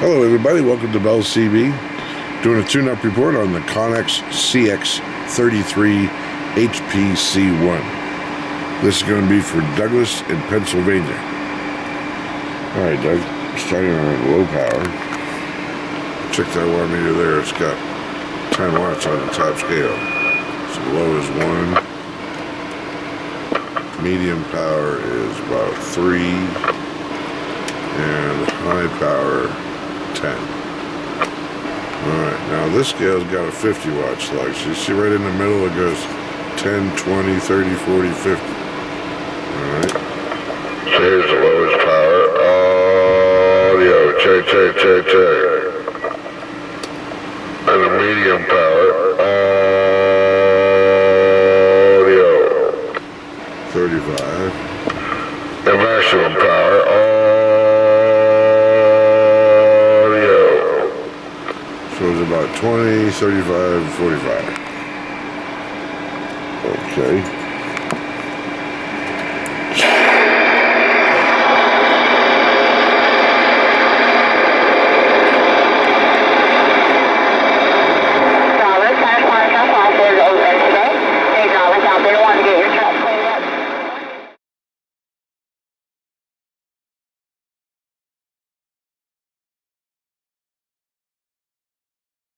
Hello everybody, welcome to Bell CB. Doing a tune-up report on the Connex CX-33HPC1. This is going to be for Douglas in Pennsylvania. Alright Doug, starting on low power. Check that watt meter there, it's got 10 watts on the top scale. So low is 1, medium power is about 3, and high power 10. Alright, now this scale's got a 50 watt slug. So you see right in the middle it goes 10, 20, 30, 40, 50. Alright. So here's the lowest power. Audio, check. And the medium power. Audio. 35. And maximum power. So it's about 20, 35, 45. Okay.